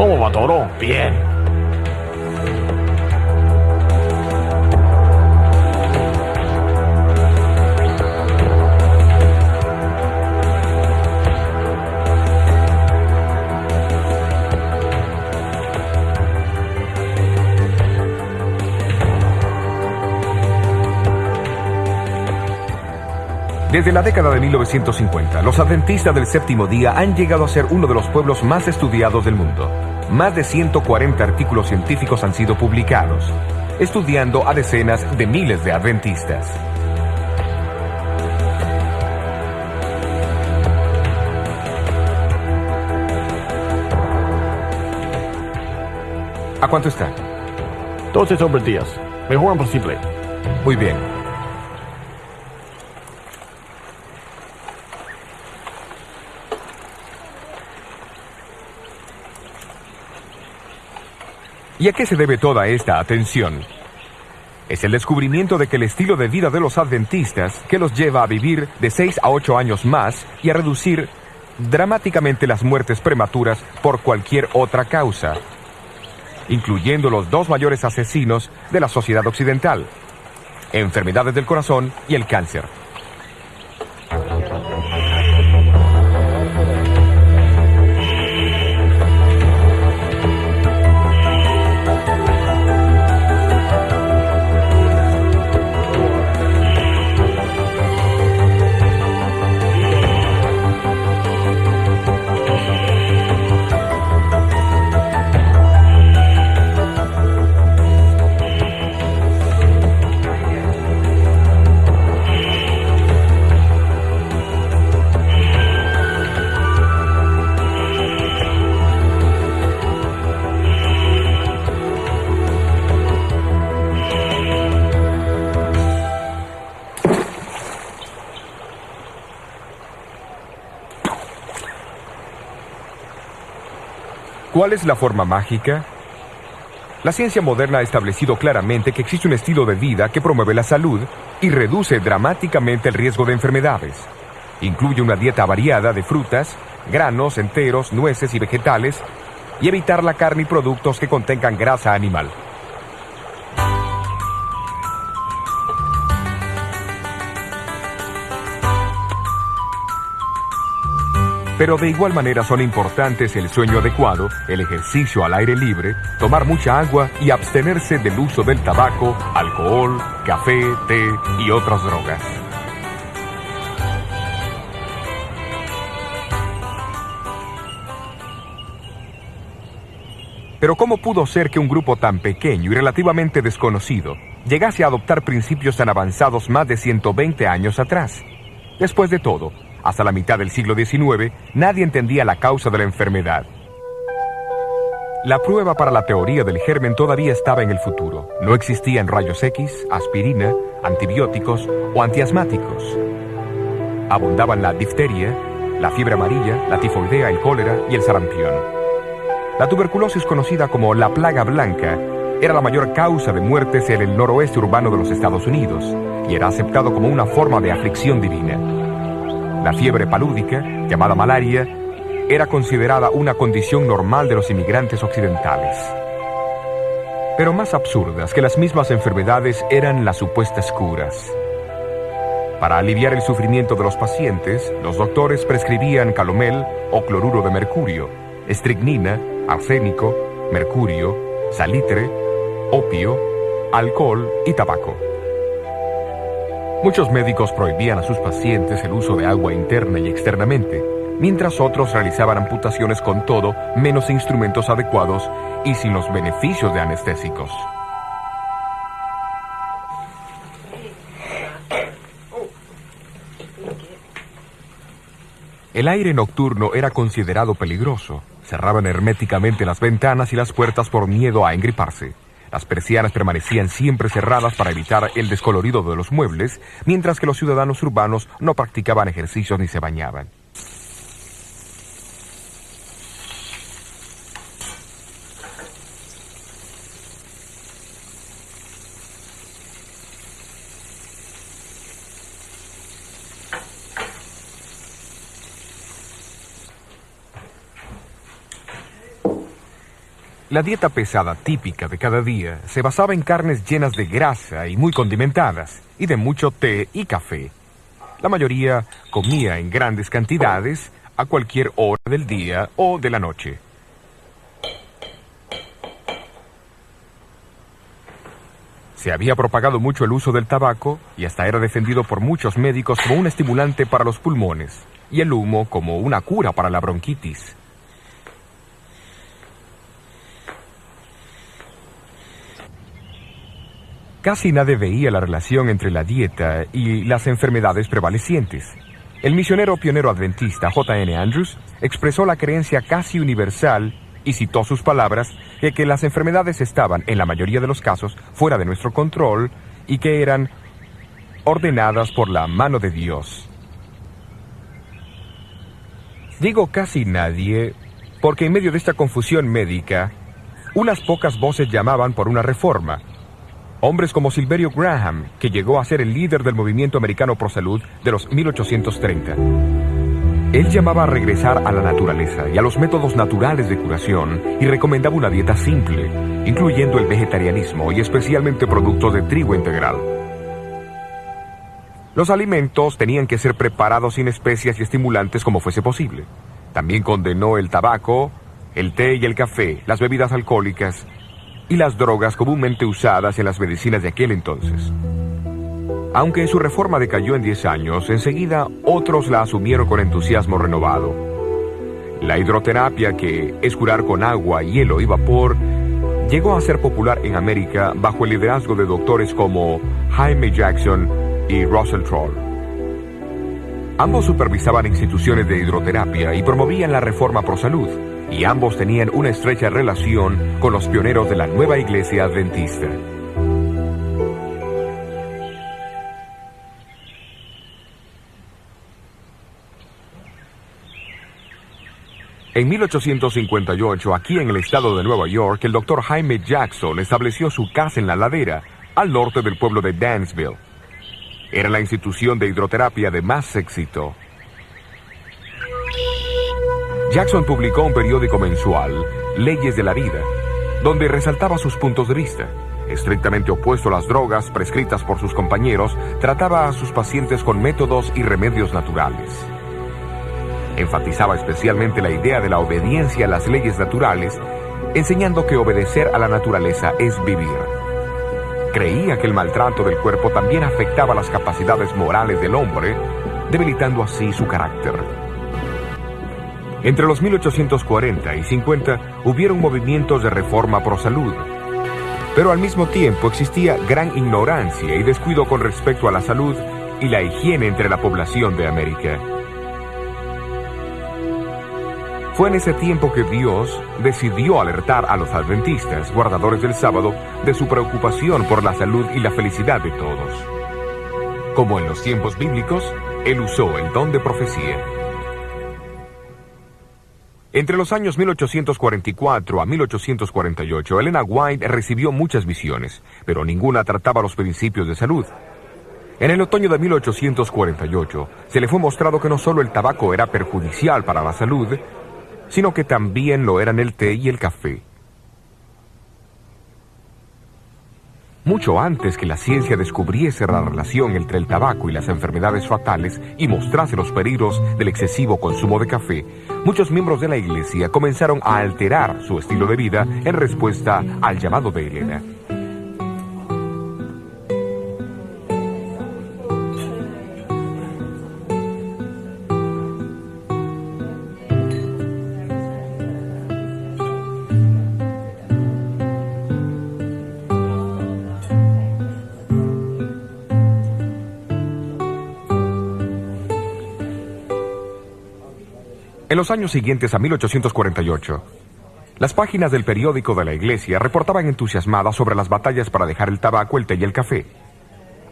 ¿Cómo va todo? Bien. Desde la década de 1950, los adventistas del séptimo día han llegado a ser uno de los pueblos más estudiados del mundo. Más de 140 artículos científicos han sido publicados, estudiando a decenas de miles de adventistas. ¿A cuánto está? 12 sobre 10. Mejor posible. Muy bien. ¿Y a qué se debe toda esta atención? Es el descubrimiento de que el estilo de vida de los adventistas que los lleva a vivir de 6 a 8 años más y a reducir dramáticamente las muertes prematuras por cualquier otra causa, incluyendo los dos mayores asesinos de la sociedad occidental: enfermedades del corazón y el cáncer. ¿Cuál es la forma mágica? La ciencia moderna ha establecido claramente que existe un estilo de vida que promueve la salud y reduce dramáticamente el riesgo de enfermedades. Incluye una dieta variada de frutas, granos enteros, nueces y vegetales, y evitar la carne y productos que contengan grasa animal. Pero de igual manera son importantes el sueño adecuado, el ejercicio al aire libre, tomar mucha agua y abstenerse del uso del tabaco, alcohol, café, té y otras drogas. Pero ¿cómo pudo ser que un grupo tan pequeño y relativamente desconocido llegase a adoptar principios tan avanzados más de 120 años atrás? Después de todo, hasta la mitad del siglo XIX, nadie entendía la causa de la enfermedad. La prueba para la teoría del germen todavía estaba en el futuro. No existían rayos X, aspirina, antibióticos o antiasmáticos. Abundaban la difteria, la fiebre amarilla, la tifoidea, el cólera y el sarampión. La tuberculosis, conocida como la plaga blanca, era la mayor causa de muertes en el noroeste urbano de los Estados Unidos y era aceptado como una forma de aflicción divina. La fiebre palúdica, llamada malaria, era considerada una condición normal de los inmigrantes occidentales. Pero más absurdas que las mismas enfermedades eran las supuestas curas. Para aliviar el sufrimiento de los pacientes, los doctores prescribían calomel o cloruro de mercurio, estricnina, arsénico, mercurio, salitre, opio, alcohol y tabaco. Muchos médicos prohibían a sus pacientes el uso de agua interna y externamente, mientras otros realizaban amputaciones con todo menos instrumentos adecuados y sin los beneficios de anestésicos. El aire nocturno era considerado peligroso. Cerraban herméticamente las ventanas y las puertas por miedo a engriparse. Las persianas permanecían siempre cerradas para evitar el descolorido de los muebles, mientras que los ciudadanos urbanos no practicaban ejercicios ni se bañaban. La dieta pesada típica de cada día se basaba en carnes llenas de grasa y muy condimentadas, y de mucho té y café. La mayoría comía en grandes cantidades a cualquier hora del día o de la noche. Se había propagado mucho el uso del tabaco y hasta era defendido por muchos médicos como un estimulante para los pulmones, y el humo como una cura para la bronquitis. Casi nadie veía la relación entre la dieta y las enfermedades prevalecientes. El misionero pionero adventista J.N. Andrews expresó la creencia casi universal y citó sus palabras de que las enfermedades estaban, en la mayoría de los casos, fuera de nuestro control y que eran ordenadas por la mano de Dios. Digo casi nadie porque en medio de esta confusión médica, unas pocas voces llamaban por una reforma. Hombres como Silverio Graham, que llegó a ser el líder del movimiento americano pro salud de los 1830. Él llamaba a regresar a la naturaleza y a los métodos naturales de curación y recomendaba una dieta simple, incluyendo el vegetarianismo y especialmente productos de trigo integral. Los alimentos tenían que ser preparados sin especias y estimulantes como fuese posible. También condenó el tabaco, el té y el café, las bebidas alcohólicas y las drogas comúnmente usadas en las medicinas de aquel entonces. Aunque su reforma decayó en 10 años, enseguida otros la asumieron con entusiasmo renovado. La hidroterapia, que es curar con agua, hielo y vapor, llegó a ser popular en América bajo el liderazgo de doctores como Jaime Jackson y Russell Troll. Ambos supervisaban instituciones de hidroterapia y promovían la reforma pro salud, y ambos tenían una estrecha relación con los pioneros de la nueva iglesia adventista. En 1858, aquí en el estado de Nueva York, el doctor Jaime Jackson estableció su casa en la ladera, al norte del pueblo de Dansville. Era la institución de hidroterapia de más éxito. Jackson publicó un periódico mensual, Leyes de la Vida, donde resaltaba sus puntos de vista. Estrictamente opuesto a las drogas prescritas por sus compañeros, trataba a sus pacientes con métodos y remedios naturales. Enfatizaba especialmente la idea de la obediencia a las leyes naturales, enseñando que obedecer a la naturaleza es vivir. Creía que el maltrato del cuerpo también afectaba las capacidades morales del hombre, debilitando así su carácter. Entre los 1840 y 50 hubieron movimientos de reforma pro salud, pero al mismo tiempo existía gran ignorancia y descuido con respecto a la salud y la higiene entre la población de América. Fue en ese tiempo que Dios decidió alertar a los adventistas, guardadores del sábado, de su preocupación por la salud y la felicidad de todos. Como en los tiempos bíblicos, Él usó el don de profecía. Entre los años 1844 a 1848, Elena White recibió muchas visiones, pero ninguna trataba los principios de salud. En el otoño de 1848, se le fue mostrado que no solo el tabaco era perjudicial para la salud, sino que también lo eran el té y el café. Mucho antes que la ciencia descubriese la relación entre el tabaco y las enfermedades fatales y mostrase los peligros del excesivo consumo de café, muchos miembros de la iglesia comenzaron a alterar su estilo de vida en respuesta al llamado de Elena. En los años siguientes a 1848, las páginas del periódico de la iglesia reportaban entusiasmadas sobre las batallas para dejar el tabaco, el té y el café.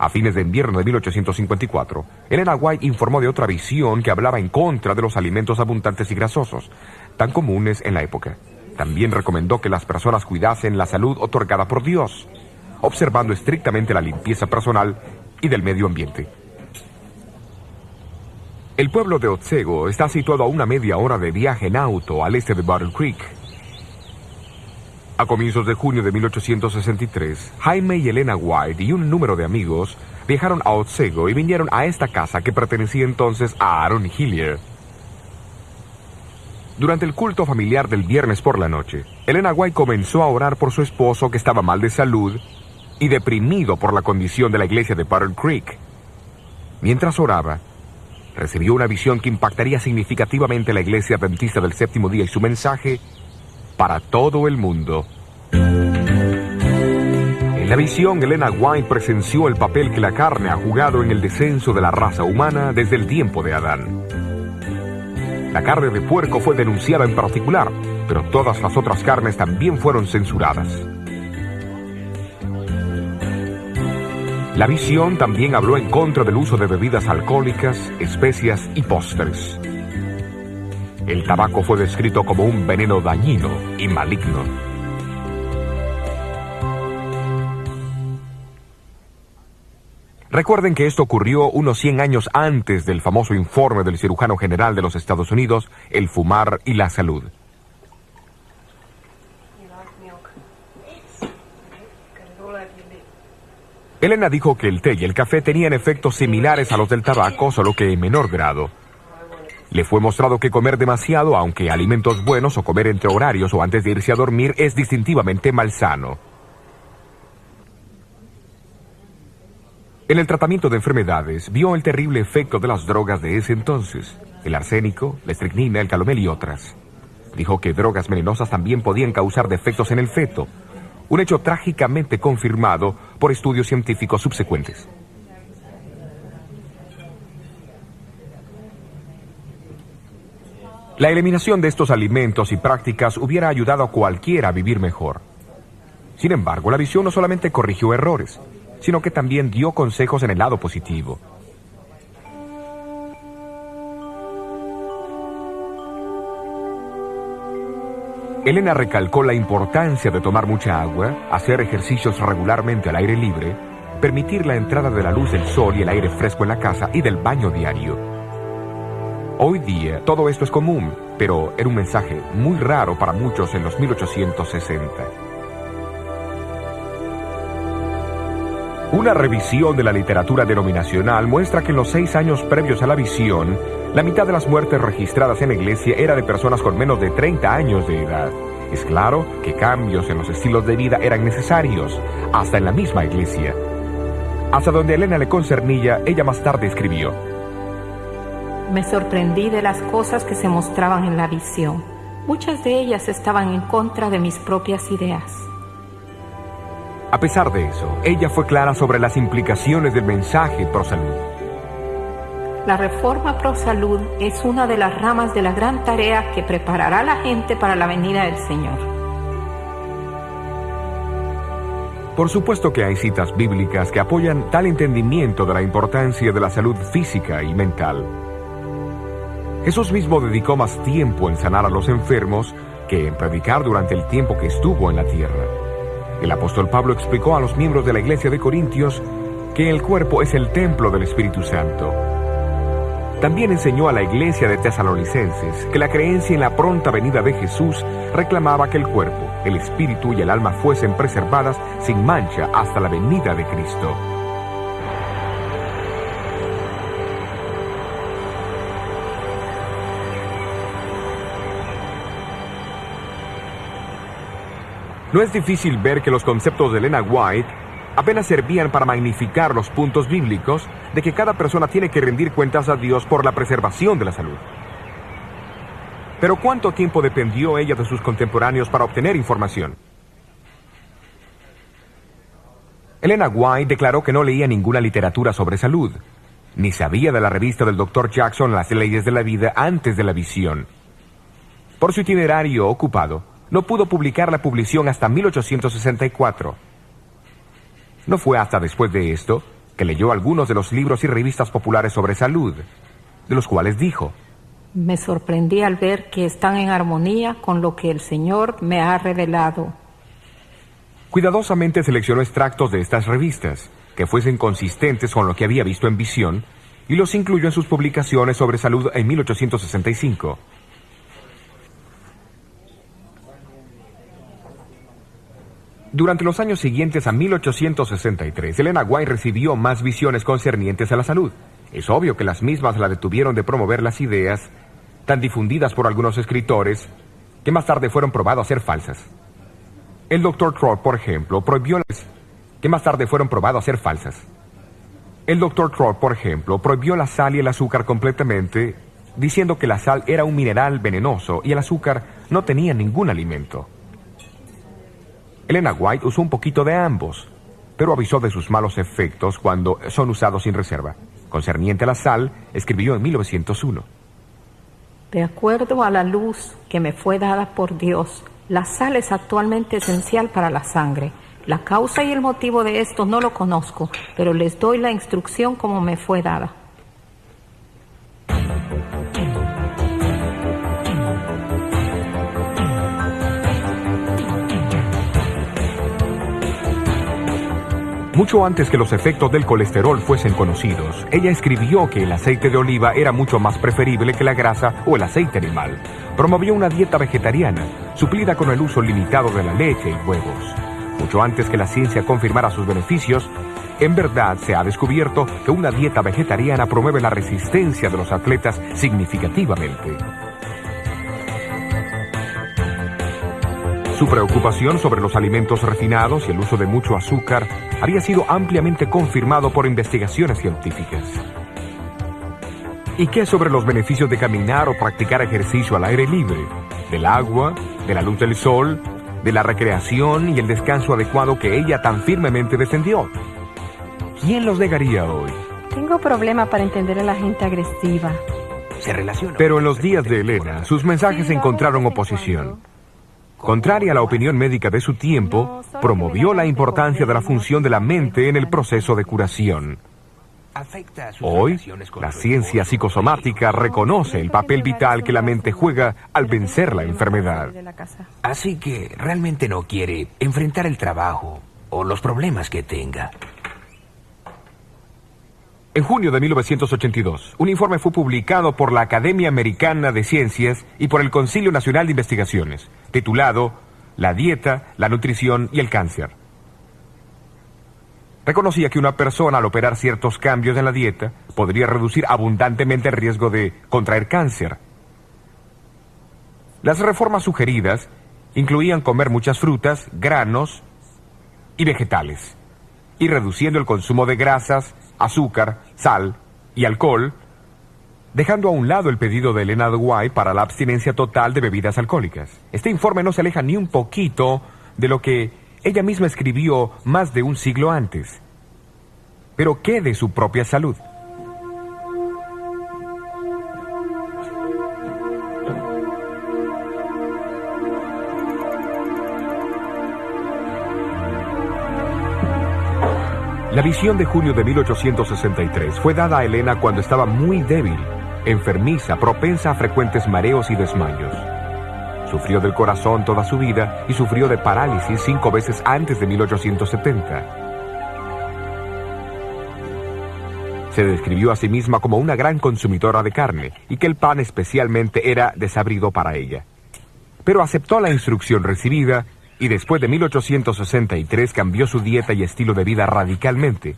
A fines de invierno de 1854, Elena White informó de otra visión que hablaba en contra de los alimentos abundantes y grasosos, tan comunes en la época. También recomendó que las personas cuidasen la salud otorgada por Dios, observando estrictamente la limpieza personal y del medio ambiente. El pueblo de Otsego está situado a una media hora de viaje en auto al este de Battle Creek. A comienzos de junio de 1863, Jaime y Elena White y un número de amigos viajaron a Otsego y vinieron a esta casa que pertenecía entonces a Aaron Hillier. Durante el culto familiar del viernes por la noche, Elena White comenzó a orar por su esposo que estaba mal de salud y deprimido por la condición de la iglesia de Battle Creek. Mientras oraba, recibió una visión que impactaría significativamente a la iglesia adventista del séptimo día y su mensaje para todo el mundo. En la visión, Elena White presenció el papel que la carne ha jugado en el descenso de la raza humana desde el tiempo de Adán. La carne de puerco fue denunciada en particular, pero todas las otras carnes también fueron censuradas. La visión también habló en contra del uso de bebidas alcohólicas, especias y postres. El tabaco fue descrito como un veneno dañino y maligno. Recuerden que esto ocurrió unos 100 años antes del famoso informe del cirujano general de los Estados Unidos, El fumar y la salud. Elena dijo que el té y el café tenían efectos similares a los del tabaco, solo que en menor grado. Le fue mostrado que comer demasiado, aunque alimentos buenos, o comer entre horarios o antes de irse a dormir, es distintivamente malsano. En el tratamiento de enfermedades, vio el terrible efecto de las drogas de ese entonces, el arsénico, la estricnina, el calomel y otras. Dijo que drogas venenosas también podían causar defectos en el feto, un hecho trágicamente confirmado por estudios científicos subsecuentes. La eliminación de estos alimentos y prácticas hubiera ayudado a cualquiera a vivir mejor. Sin embargo, la visión no solamente corrigió errores, sino que también dio consejos en el lado positivo. Elena recalcó la importancia de tomar mucha agua, hacer ejercicios regularmente al aire libre, permitir la entrada de la luz del sol y el aire fresco en la casa y del baño diario. Hoy día todo esto es común, pero era un mensaje muy raro para muchos en los 1860. Una revisión de la literatura denominacional muestra que en los 6 años previos a la visión, la mitad de las muertes registradas en la iglesia era de personas con menos de 30 años de edad. Es claro que cambios en los estilos de vida eran necesarios, hasta en la misma iglesia. Hasta donde a Elena le concernía, ella más tarde escribió: Me sorprendí de las cosas que se mostraban en la visión. Muchas de ellas estaban en contra de mis propias ideas. A pesar de eso, ella fue clara sobre las implicaciones del mensaje pro salud. La reforma pro salud es una de las ramas de la gran tarea que preparará a la gente para la venida del Señor. Por supuesto que hay citas bíblicas que apoyan tal entendimiento de la importancia de la salud física y mental. Jesús mismo dedicó más tiempo en sanar a los enfermos que en predicar durante el tiempo que estuvo en la tierra. El apóstol Pablo explicó a los miembros de la iglesia de Corintios que el cuerpo es el templo del Espíritu Santo. También enseñó a la iglesia de Tesalonicenses que la creencia en la pronta venida de Jesús reclamaba que el cuerpo, el espíritu y el alma fuesen preservadas sin mancha hasta la venida de Cristo. No es difícil ver que los conceptos de Elena White apenas servían para magnificar los puntos bíblicos de que cada persona tiene que rendir cuentas a Dios por la preservación de la salud. Pero ¿cuánto tiempo dependió ella de sus contemporáneos para obtener información? Elena White declaró que no leía ninguna literatura sobre salud, ni sabía de la revista del Dr. Jackson Las leyes de la vida antes de la visión. Por su itinerario ocupado, no pudo publicar la publicación hasta 1864. No fue hasta después de esto que leyó algunos de los libros y revistas populares sobre salud, de los cuales dijo: Me sorprendí al ver que están en armonía con lo que el Señor me ha revelado. Cuidadosamente seleccionó extractos de estas revistas, que fuesen consistentes con lo que había visto en visión, y los incluyó en sus publicaciones sobre salud en 1865. Durante los años siguientes a 1863, Elena White recibió más visiones concernientes a la salud. Es obvio que las mismas la detuvieron de promover las ideas tan difundidas por algunos escritores que más tarde fueron probados a ser falsas. El Dr. Thorpe, por ejemplo, prohibió la sal y el azúcar completamente, diciendo que la sal era un mineral venenoso y el azúcar no tenía ningún alimento. Elena White usó un poquito de ambos, pero avisó de sus malos efectos cuando son usados sin reserva. Concerniente a la sal, escribió en 1901. De acuerdo a la luz que me fue dada por Dios, la sal es actualmente esencial para la sangre. La causa y el motivo de esto no lo conozco, pero les doy la instrucción como me fue dada. Mucho antes que los efectos del colesterol fuesen conocidos, ella escribió que el aceite de oliva era mucho más preferible que la grasa o el aceite animal. Promovió una dieta vegetariana, suplida con el uso limitado de la leche y huevos. Mucho antes que la ciencia confirmara sus beneficios, en verdad se ha descubierto que una dieta vegetariana promueve la resistencia de los atletas significativamente. Su preocupación sobre los alimentos refinados y el uso de mucho azúcar había sido ampliamente confirmado por investigaciones científicas. ¿Y qué sobre los beneficios de caminar o practicar ejercicio al aire libre? Del agua, de la luz del sol, de la recreación y el descanso adecuado que ella tan firmemente defendió. ¿Quién los negaría hoy? Tengo problema para entender a la gente agresiva. Pero en los días de Elena, sus mensajes encontraron oposición. Contraria a la opinión médica de su tiempo, promovió la importancia de la función de la mente en el proceso de curación. Hoy, la ciencia psicosomática reconoce el papel vital que la mente juega al vencer la enfermedad. Así que realmente no quiere enfrentar el trabajo o los problemas que tenga. En junio de 1982, un informe fue publicado por la Academia Americana de Ciencias y por el Concilio Nacional de Investigaciones, titulado La dieta, la nutrición y el cáncer. Reconocía que una persona al operar ciertos cambios en la dieta podría reducir abundantemente el riesgo de contraer cáncer. Las reformas sugeridas incluían comer muchas frutas, granos y vegetales, y reduciendo el consumo de grasas, azúcar, sal y alcohol, dejando a un lado el pedido de Elena White para la abstinencia total de bebidas alcohólicas. Este informe no se aleja ni un poquito de lo que ella misma escribió más de un siglo antes. Pero ¿qué de su propia salud? La visión de junio de 1863 fue dada a Elena cuando estaba muy débil, enfermiza, propensa a frecuentes mareos y desmayos. Sufrió del corazón toda su vida y sufrió de parálisis 5 veces antes de 1870. Se describió a sí misma como una gran consumidora de carne y que el pan especialmente era desabrido para ella. Pero aceptó la instrucción recibida y después de 1863 cambió su dieta y estilo de vida radicalmente.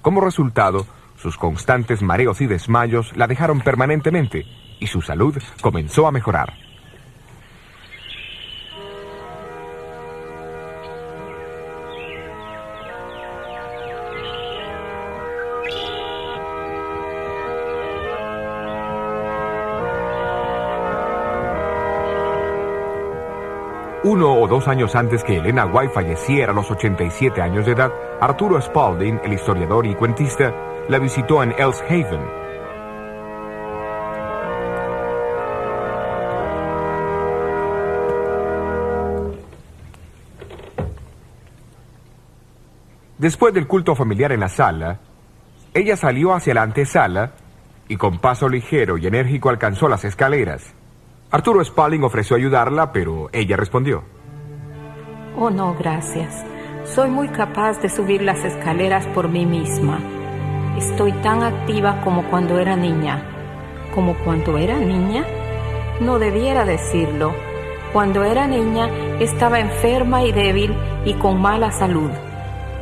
Como resultado, sus constantes mareos y desmayos la dejaron permanentemente y su salud comenzó a mejorar. Uno o 2 años antes que Elena White falleciera a los 87 años de edad, Arturo Spalding, el historiador y cuentista, la visitó en Ellis Haven. Después del culto familiar en la sala, ella salió hacia la antesala y con paso ligero y enérgico alcanzó las escaleras. Arturo Spalding ofreció ayudarla, pero ella respondió: Oh, no, gracias. Soy muy capaz de subir las escaleras por mí misma. Estoy tan activa como cuando era niña. ¿Como cuando era niña? No debiera decirlo. Cuando era niña estaba enferma y débil y con mala salud,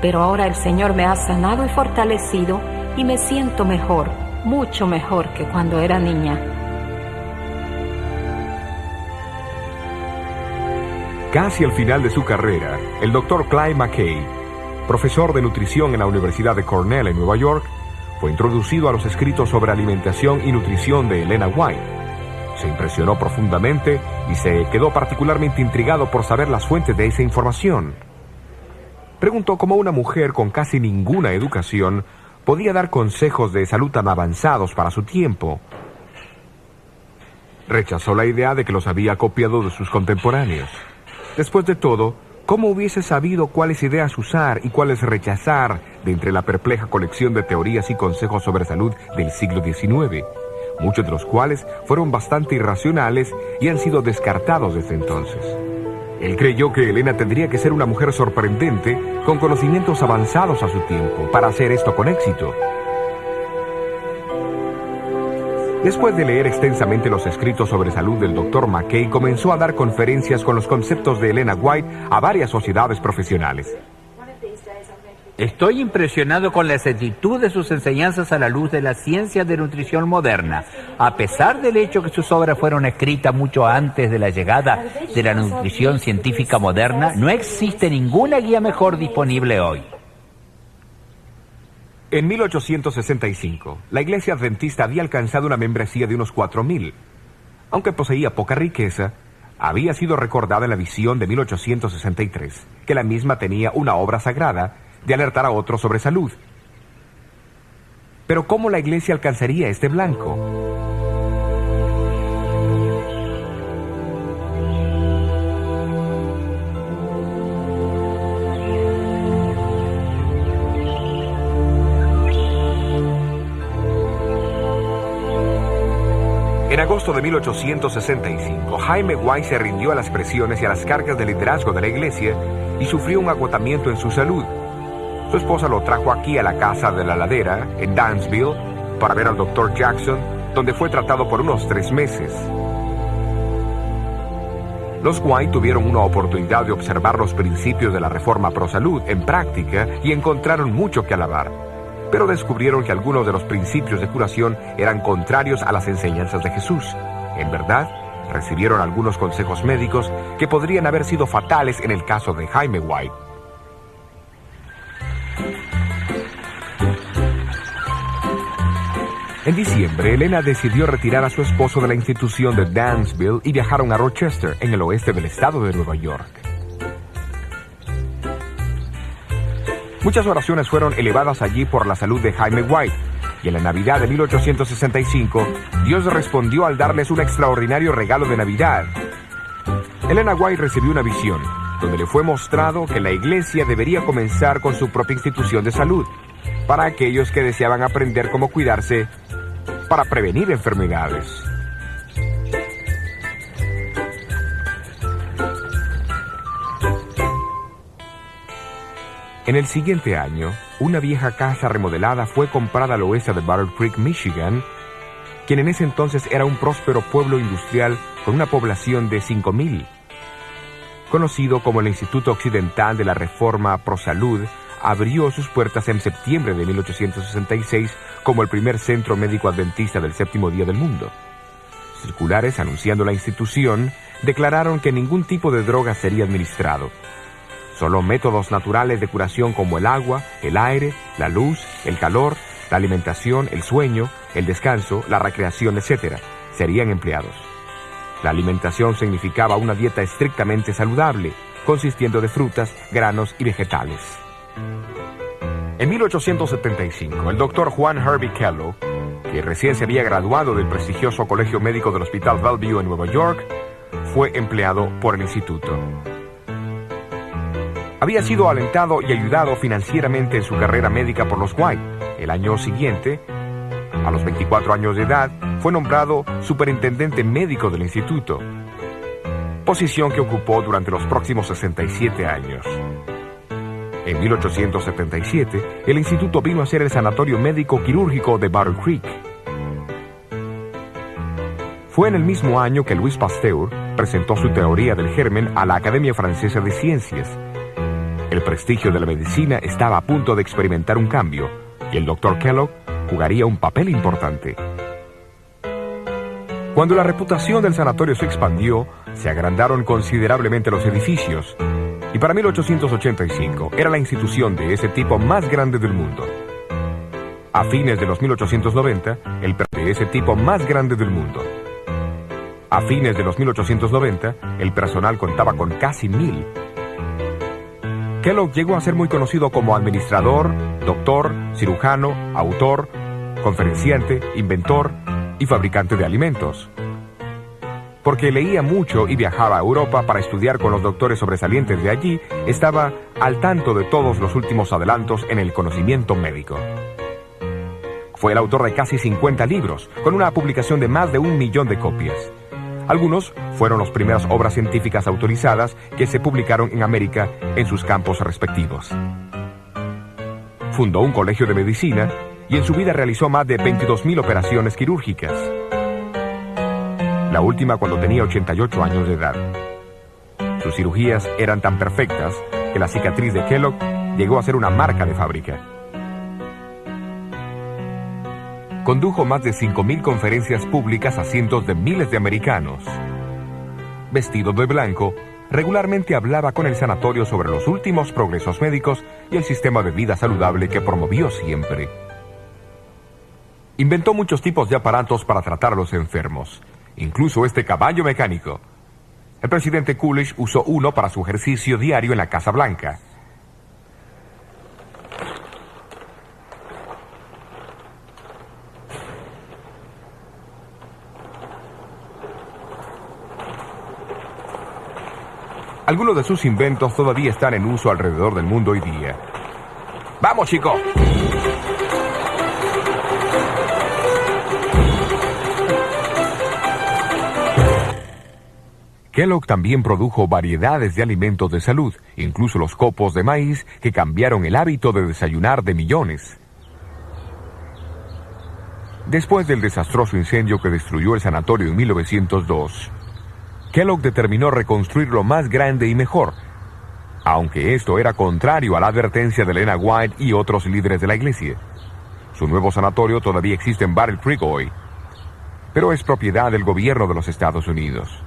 pero ahora el Señor me ha sanado y fortalecido y me siento mejor, mucho mejor que cuando era niña. Casi al final de su carrera, el Dr. Clyde McKay, profesor de nutrición en la Universidad de Cornell en Nueva York, fue introducido a los escritos sobre alimentación y nutrición de Elena White. Se impresionó profundamente y se quedó particularmente intrigado por saber las fuentes de esa información. Preguntó cómo una mujer con casi ninguna educación podía dar consejos de salud tan avanzados para su tiempo. Rechazó la idea de que los había copiado de sus contemporáneos. Después de todo, ¿cómo hubiese sabido cuáles ideas usar y cuáles rechazar de entre la perpleja colección de teorías y consejos sobre salud del siglo XIX? Muchos de los cuales fueron bastante irracionales y han sido descartados desde entonces. Él creyó que Elena tendría que ser una mujer sorprendente, con conocimientos avanzados a su tiempo, para hacer esto con éxito. Después de leer extensamente los escritos sobre salud del Dr. McKay, comenzó a dar conferencias con los conceptos de Elena White a varias sociedades profesionales. Estoy impresionado con la exactitud de sus enseñanzas a la luz de la ciencia de nutrición moderna. A pesar del hecho que sus obras fueron escritas mucho antes de la llegada de la nutrición científica moderna, no existe ninguna guía mejor disponible hoy. En 1865, la Iglesia Adventista había alcanzado una membresía de unos 4,000. Aunque poseía poca riqueza, había sido recordada en la visión de 1863, que la misma tenía una obra sagrada de alertar a otros sobre salud. Pero ¿cómo la Iglesia alcanzaría este blanco? En agosto de 1865, Jaime White se rindió a las presiones y a las cargas de liderazgo de la Iglesia y sufrió un agotamiento en su salud. Su esposa lo trajo aquí a la casa de la ladera, en Dansville, para ver al Dr. Jackson, donde fue tratado por unos 3 meses. Los White tuvieron una oportunidad de observar los principios de la reforma pro salud en práctica y encontraron mucho que alabar. Pero descubrieron que algunos de los principios de curación eran contrarios a las enseñanzas de Jesús. En verdad, recibieron algunos consejos médicos que podrían haber sido fatales en el caso de Jaime White. En diciembre, Elena decidió retirar a su esposo de la institución de Dansville y viajaron a Rochester, en el oeste del estado de Nueva York. Muchas oraciones fueron elevadas allí por la salud de Jaime White, y en la Navidad de 1865, Dios respondió al darles un extraordinario regalo de Navidad. Elena White recibió una visión, donde le fue mostrado que la Iglesia debería comenzar con su propia institución de salud, para aquellos que deseaban aprender cómo cuidarse para prevenir enfermedades. En el siguiente año, una vieja casa remodelada fue comprada al oeste de Battle Creek, Michigan, quien en ese entonces era un próspero pueblo industrial con una población de 5,000. Conocido como el Instituto Occidental de la Reforma Pro Salud, abrió sus puertas en septiembre de 1866 como el primer centro médico adventista del séptimo día del mundo. Circulares anunciando la institución declararon que ningún tipo de droga sería administrado. Solo métodos naturales de curación como el agua, el aire, la luz, el calor, la alimentación, el sueño, el descanso, la recreación, etc., serían empleados. La alimentación significaba una dieta estrictamente saludable, consistiendo de frutas, granos y vegetales. En 1875, el doctor Juan Hervey Kellogg, que recién se había graduado del prestigioso Colegio Médico del Hospital Bellevue en Nueva York, fue empleado por el instituto. Había sido alentado y ayudado financieramente en su carrera médica por los White. El año siguiente, a los 24 años de edad, fue nombrado superintendente médico del instituto, posición que ocupó durante los próximos 67 años. En 1877, el instituto vino a ser el sanatorio médico quirúrgico de Battle Creek. Fue en el mismo año que Louis Pasteur presentó su teoría del germen a la Academia Francesa de Ciencias. El prestigio de la medicina estaba a punto de experimentar un cambio, y el Dr. Kellogg jugaría un papel importante. Cuando la reputación del sanatorio se expandió, se agrandaron considerablemente los edificios, y para 1885 era la institución de ese tipo más grande del mundo. A fines de los 1890, el de ese tipo más grande del mundo. A fines de los 1890, el personal contaba con casi 1000. Kellogg llegó a ser muy conocido como administrador, doctor, cirujano, autor, conferenciante, inventor y fabricante de alimentos. Porque leía mucho y viajaba a Europa para estudiar con los doctores sobresalientes de allí, estaba al tanto de todos los últimos adelantos en el conocimiento médico. Fue el autor de casi 50 libros, con una publicación de más de 1 millón de copias. Algunos fueron las primeras obras científicas autorizadas que se publicaron en América en sus campos respectivos. Fundó un colegio de medicina y en su vida realizó más de 22.000 operaciones quirúrgicas. La última cuando tenía 88 años de edad. Sus cirugías eran tan perfectas que la cicatriz de Kellogg llegó a ser una marca de fábrica. Condujo más de 5.000 conferencias públicas a cientos de miles de americanos. Vestido de blanco, regularmente hablaba con el sanatorio sobre los últimos progresos médicos y el sistema de vida saludable que promovió siempre. Inventó muchos tipos de aparatos para tratar a los enfermos, incluso este caballo mecánico. El presidente Coolidge usó uno para su ejercicio diario en la Casa Blanca. Algunos de sus inventos todavía están en uso alrededor del mundo hoy día. ¡Vamos, chicos! Kellogg también produjo variedades de alimentos de salud, incluso los copos de maíz que cambiaron el hábito de desayunar de millones. Después del desastroso incendio que destruyó el sanatorio en 1902, Kellogg determinó reconstruirlo más grande y mejor, aunque esto era contrario a la advertencia de Elena White y otros líderes de la iglesia. Su nuevo sanatorio todavía existe en Battle Creek hoy, pero es propiedad del gobierno de los Estados Unidos.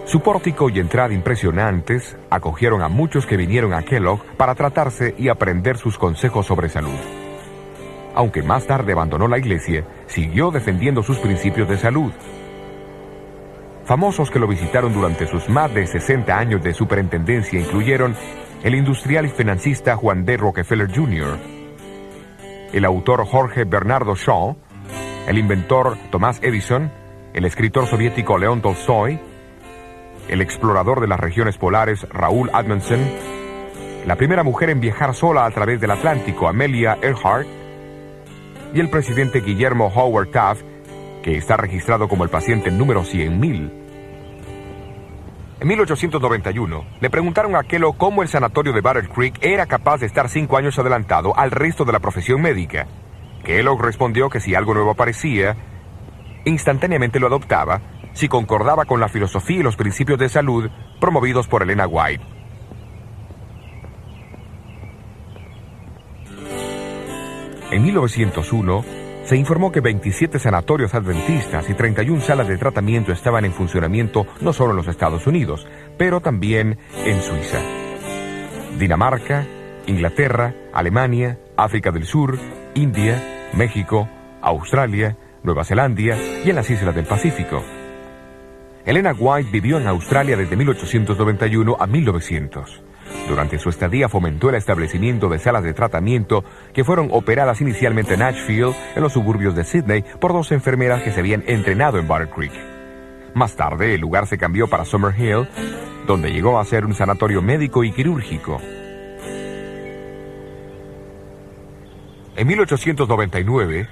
Su pórtico y entrada impresionantes acogieron a muchos que vinieron a Kellogg para tratarse y aprender sus consejos sobre salud. Aunque más tarde abandonó la iglesia, siguió defendiendo sus principios de salud. Famosos que lo visitaron durante sus más de 60 años de superintendencia incluyeron el industrial y financista Juan D. Rockefeller Jr., el autor Jorge Bernardo Shaw, el inventor Thomas Edison, el escritor soviético León Tolstoy, el explorador de las regiones polares Raúl Amundsen, la primera mujer en viajar sola a través del Atlántico, Amelia Earhart, y el presidente Guillermo Howard Taft, que está registrado como el paciente número 100.000. En 1891, le preguntaron a Kellogg cómo el sanatorio de Battle Creek era capaz de estar 5 años adelantado al resto de la profesión médica. Kellogg respondió que si algo nuevo aparecía, instantáneamente lo adoptaba, si concordaba con la filosofía y los principios de salud promovidos por Elena White. En 1901, se informó que 27 sanatorios adventistas y 31 salas de tratamiento estaban en funcionamiento no solo en los Estados Unidos, pero también en Suiza, Dinamarca, Inglaterra, Alemania, África del Sur, India, México, Australia, Nueva Zelanda y en las islas del Pacífico. Elena White vivió en Australia desde 1891 a 1900. Durante su estadía fomentó el establecimiento de salas de tratamiento que fueron operadas inicialmente en Ashfield, en los suburbios de Sydney, por 2 enfermeras que se habían entrenado en Battle Creek. Más tarde, el lugar se cambió para Summerhill, donde llegó a ser un sanatorio médico y quirúrgico. En 1899,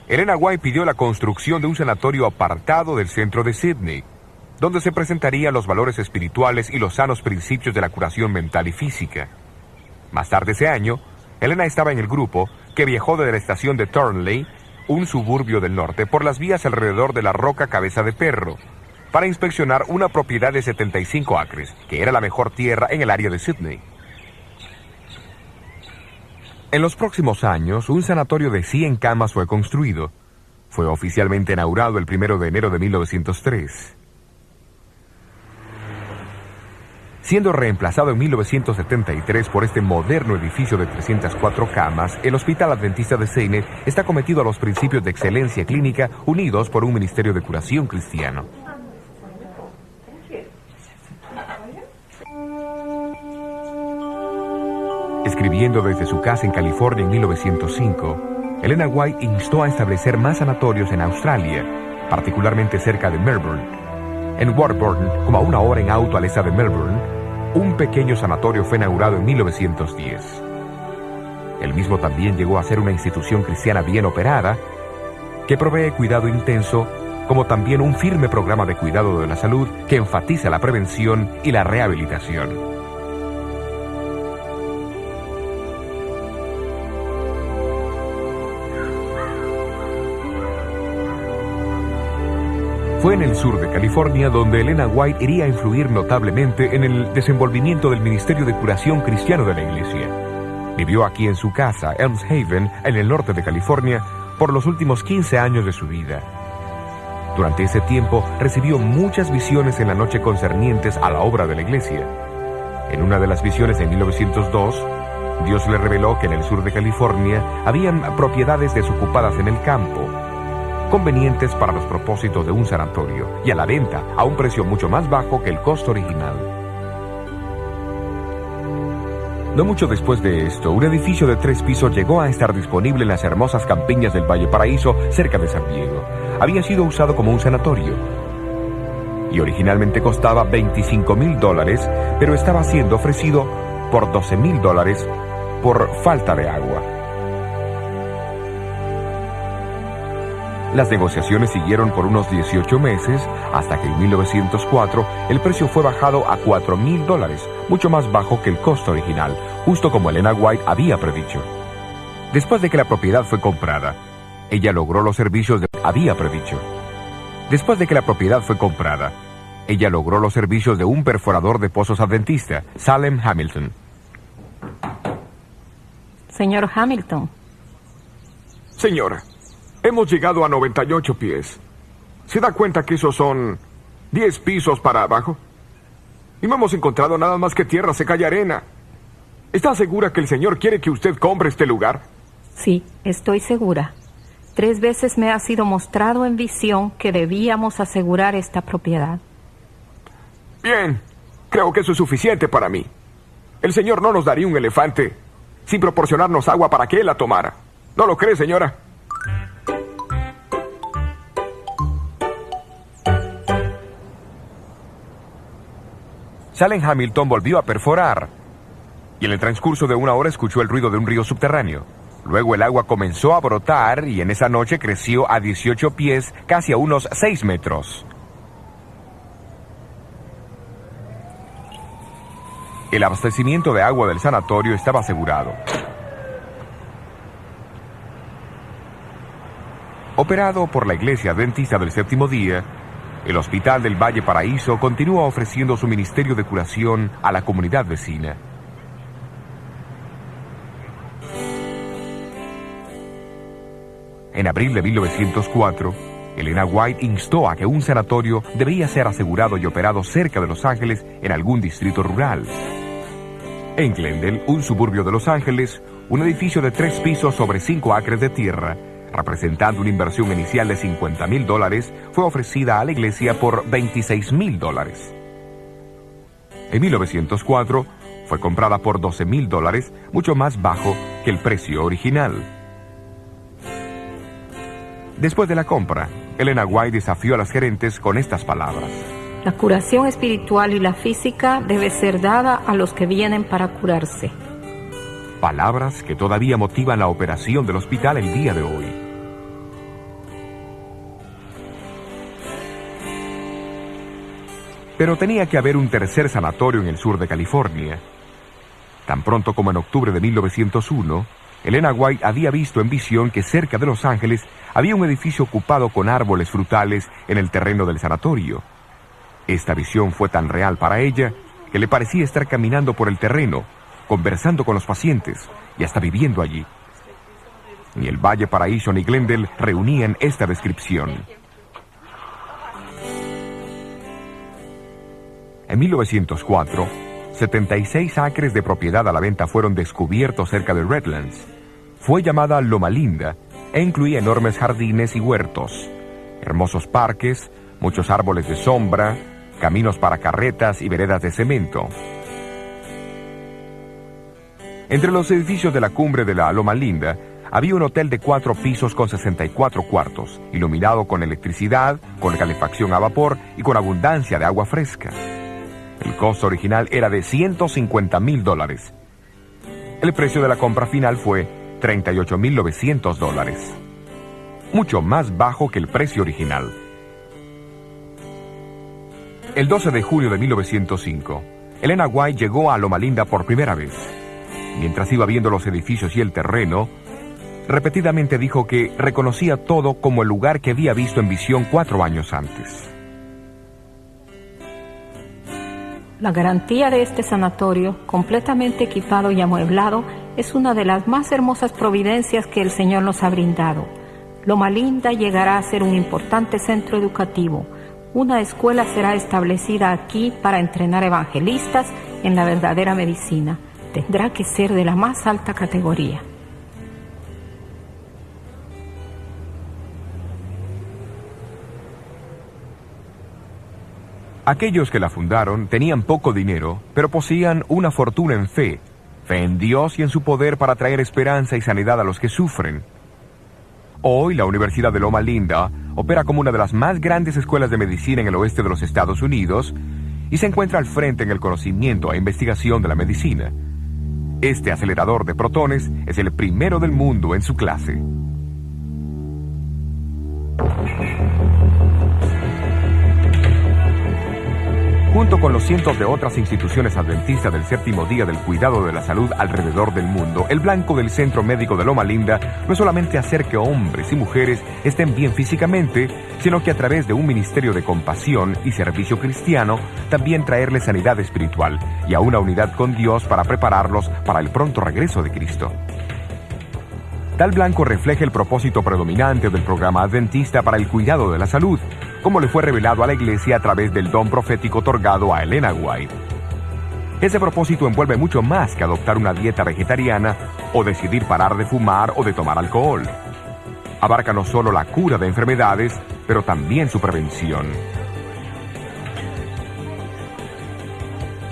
Elena White pidió la construcción de un sanatorio apartado del centro de Sydney, donde se presentarían los valores espirituales y los sanos principios de la curación mental y física. Más tarde ese año, Elena estaba en el grupo que viajó desde la estación de Thornley, un suburbio del norte, por las vías alrededor de la Roca Cabeza de Perro, para inspeccionar una propiedad de 75 acres, que era la mejor tierra en el área de Sydney. En los próximos años, un sanatorio de 100 camas fue construido. Fue oficialmente inaugurado el 1 de enero de 1903. Siendo reemplazado en 1973 por este moderno edificio de 304 camas, el Hospital Adventista de Seymour está cometido a los principios de excelencia clínica unidos por un ministerio de curación cristiano. Escribiendo desde su casa en California en 1905, Elena White instó a establecer más sanatorios en Australia, particularmente cerca de Melbourne. En Warburton, como a 1 hora en auto al este de Melbourne, un pequeño sanatorio fue inaugurado en 1910. El mismo también llegó a ser una institución cristiana bien operada, que provee cuidado intenso, como también un firme programa de cuidado de la salud que enfatiza la prevención y la rehabilitación. Fue en el sur de California donde Elena White iría a influir notablemente en el desenvolvimiento del Ministerio de Curación Cristiano de la Iglesia. Vivió aquí en su casa, Elms Haven, en el norte de California, por los últimos 15 años de su vida. Durante ese tiempo recibió muchas visiones en la noche concernientes a la obra de la Iglesia. En una de las visiones de 1902, Dios le reveló que en el sur de California habían propiedades desocupadas en el campo, convenientes para los propósitos de un sanatorio y a la venta a un precio mucho más bajo que el costo original. No mucho después de esto, un edificio de 3 pisos llegó a estar disponible en las hermosas campiñas del Valle Paraíso, cerca de San Diego. Había sido usado como un sanatorio y originalmente costaba $25,000, pero estaba siendo ofrecido por $12,000 por falta de agua. Las negociaciones siguieron por unos 18 meses, hasta que en 1904 el precio fue bajado a $4,000, mucho más bajo que el costo original, justo como Elena White había predicho. Después de que la propiedad fue comprada, ella logró los servicios de un perforador de pozos adventista, Salem Hamilton. Señor Hamilton. Señora, hemos llegado a 98 pies. ¿Se da cuenta que esos son 10 pisos para abajo? Y no hemos encontrado nada más que tierra seca y arena. ¿Está segura que el Señor quiere que usted compre este lugar? Sí, estoy segura. 3 veces me ha sido mostrado en visión que debíamos asegurar esta propiedad. Bien, creo que eso es suficiente para mí. El Señor no nos daría un elefante sin proporcionarnos agua para que Él la tomara. ¿No lo cree, señora? Salem Hamilton volvió a perforar, y en el transcurso de 1 hora escuchó el ruido de un río subterráneo. Luego el agua comenzó a brotar y en esa noche creció a 18 pies, casi a unos 6 metros. El abastecimiento de agua del sanatorio estaba asegurado. Operado por la Iglesia Adventista del Séptimo Día, el Hospital del Valle Paraíso continúa ofreciendo su ministerio de curación a la comunidad vecina. En abril de 1904, Elena White instó a que un sanatorio debía ser asegurado y operado cerca de Los Ángeles en algún distrito rural. En Glendale, un suburbio de Los Ángeles, un edificio de 3 pisos sobre 5 acres de tierra, representando una inversión inicial de $50,000, fue ofrecida a la iglesia por $26,000. En 1904, fue comprada por $12,000, mucho más bajo que el precio original. Después de la compra, Elena White desafió a las gerentes con estas palabras: La curación espiritual y la física debe ser dada a los que vienen para curarse. Palabras que todavía motivan la operación del hospital el día de hoy. Pero tenía que haber un tercer sanatorio en el sur de California. Tan pronto como en octubre de 1901, Elena White había visto en visión que cerca de Los Ángeles había un edificio ocupado con árboles frutales en el terreno del sanatorio. Esta visión fue tan real para ella que le parecía estar caminando por el terreno, conversando con los pacientes y hasta viviendo allí. Ni el Valle Paraíso ni Glendale reunían esta descripción. En 1904, 76 acres de propiedad a la venta fueron descubiertos cerca de Redlands. Fue llamada Loma Linda e incluía enormes jardines y huertos, hermosos parques, muchos árboles de sombra, caminos para carretas y veredas de cemento. Entre los edificios de la cumbre de la Loma Linda había un hotel de 4 pisos con 64 cuartos, iluminado con electricidad, con calefacción a vapor y con abundancia de agua fresca. El costo original era de $150,000. El precio de la compra final fue $38,900, mucho más bajo que el precio original. El 12 de julio de 1905, Elena White llegó a Loma Linda por primera vez. Mientras iba viendo los edificios y el terreno, repetidamente dijo que reconocía todo como el lugar que había visto en visión 4 años antes. La garantía de este sanatorio, completamente equipado y amueblado, es una de las más hermosas providencias que el Señor nos ha brindado. Loma Linda llegará a ser un importante centro educativo. Una escuela será establecida aquí para entrenar evangelistas en la verdadera medicina. Tendrá que ser de la más alta categoría. Aquellos que la fundaron tenían poco dinero, pero poseían una fortuna en fe en Dios y en su poder para traer esperanza y sanidad a los que sufren. Hoy, la Universidad de Loma Linda opera como una de las más grandes escuelas de medicina en el oeste de los Estados Unidos y se encuentra al frente en el conocimiento e investigación de la medicina. Este acelerador de protones es el primero del mundo en su clase. Junto con los cientos de otras instituciones adventistas del séptimo día del cuidado de la salud alrededor del mundo, el blanco del Centro Médico de Loma Linda no es solamente hacer que hombres y mujeres estén bien físicamente, sino que a través de un ministerio de compasión y servicio cristiano, también traerles sanidad espiritual y a una unidad con Dios para prepararlos para el pronto regreso de Cristo. Tal blanco refleja el propósito predominante del programa adventista para el cuidado de la salud, como le fue revelado a la Iglesia a través del don profético otorgado a Elena White. Ese propósito envuelve mucho más que adoptar una dieta vegetariana o decidir parar de fumar o de tomar alcohol. Abarca no solo la cura de enfermedades, pero también su prevención.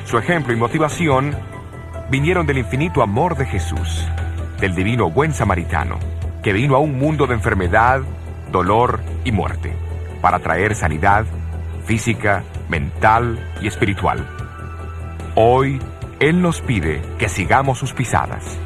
Su ejemplo y motivación vinieron del infinito amor de Jesús, del divino buen samaritano, que vino a un mundo de enfermedad, dolor y muerte, para traer sanidad física, mental y espiritual. Hoy, Él nos pide que sigamos sus pisadas.